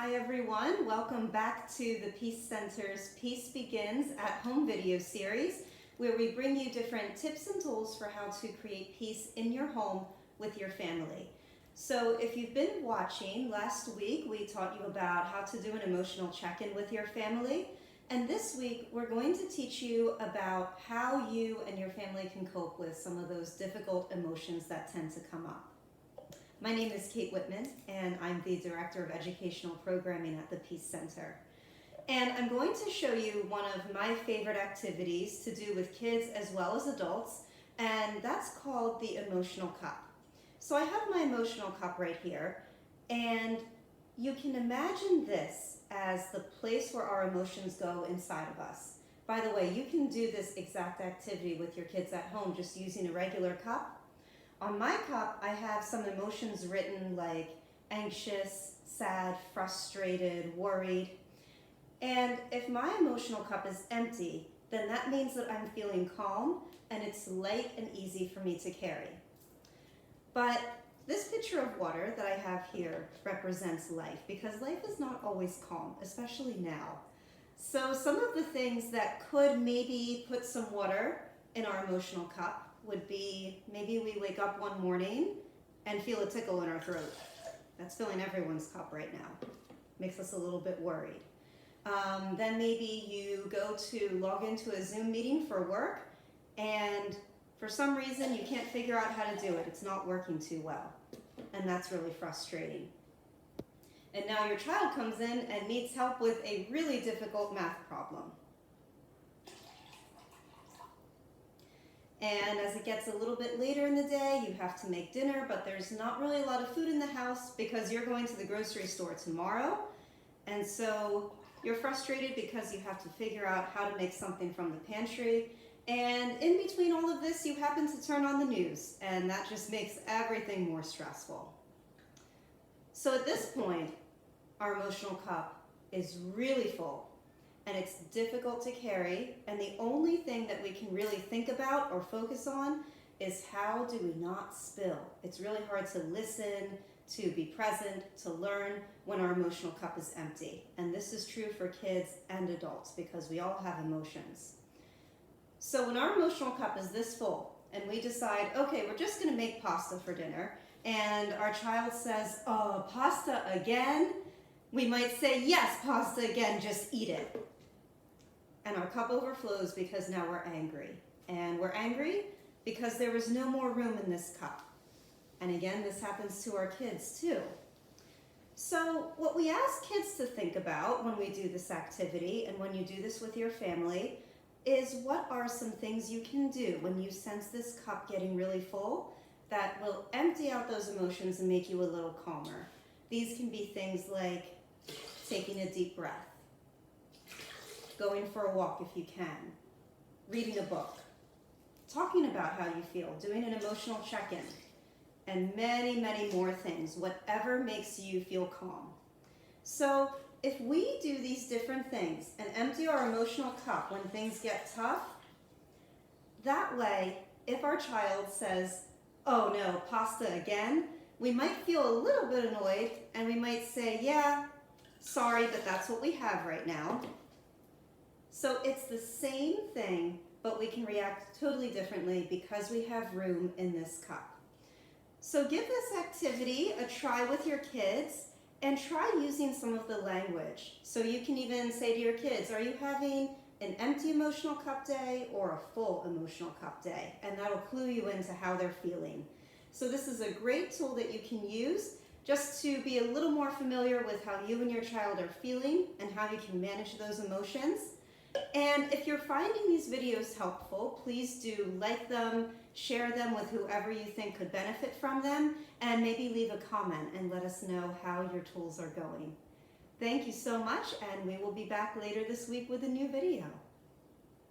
Hi everyone, welcome back to the Peace Center's Peace Begins at Home video series, where we bring you different tips and tools for how to create peace in your home with your family. So if you've been watching, last week we taught you about how to do an emotional check-in with your family, and this week we're going to teach you about how you and your family can cope with some of those difficult emotions that tend to come up. My name is Kate Whitman, and I'm the Director of Educational Programming at the Peace Center. And I'm going to show you one of my favorite activities to do with kids as well as adults, and that's called the emotional cup. So I have my emotional cup right here, and you can imagine this as the place where our emotions go inside of us. By the way, you can do this exact activity with your kids at home just using a regular cup. On my cup, I have some emotions written like anxious, sad, frustrated, worried. And if my emotional cup is empty, then that means that I'm feeling calm and it's light and easy for me to carry. But this pitcher of water that I have here represents life, because life is not always calm, especially now. So some of the things that could maybe put some water in our emotional cup would be, maybe we wake up one morning and feel a tickle in our throat. That's filling everyone's cup right now. Makes us a little bit worried. Then maybe you go to log into a Zoom meeting for work, and for some reason you can't figure out how to do it. It's not working too well, and that's really frustrating. And now your child comes in and needs help with a really difficult math problem. And as it gets a little bit later in the day, you have to make dinner, but there's not really a lot of food in the house because you're going to the grocery store tomorrow. And so you're frustrated because you have to figure out how to make something from the pantry. And in between all of this, you happen to turn on the news, and that just makes everything more stressful. So at this point, our emotional cup is really full. And it's difficult to carry, and the only thing that we can really think about or focus on is how do we not spill. It's really hard to listen, to be present, to learn when our emotional cup is empty. And this is true for kids and adults because we all have emotions. So when our emotional cup is this full and we decide, okay, we're just gonna make pasta for dinner, and our child says, oh, pasta again? We might say, yes, pasta again, just eat it. And our cup overflows because now we're angry. And we're angry because there was no more room in this cup. And again, this happens to our kids too. So what we ask kids to think about when we do this activity and when you do this with your family is, what are some things you can do when you sense this cup getting really full that will empty out those emotions and make you a little calmer? These can be things like taking a deep breath, going for a walk if you can, reading a book, talking about how you feel, doing an emotional check-in, and many, many more things, whatever makes you feel calm. So if we do these different things and empty our emotional cup when things get tough, that way, if our child says, oh no, pasta again, we might feel a little bit annoyed, and we might say, yeah, sorry, but that's what we have right now. So it's the same thing, but we can react totally differently because we have room in this cup. So give this activity a try with your kids and try using some of the language. So you can even say to your kids, are you having an empty emotional cup day or a full emotional cup day? And that'll clue you into how they're feeling. So this is a great tool that you can use just to be a little more familiar with how you and your child are feeling and how you can manage those emotions. And if you're finding these videos helpful, please do like them, share them with whoever you think could benefit from them, and maybe leave a comment and let us know how your tools are going. Thank you so much, and we will be back later this week with a new video.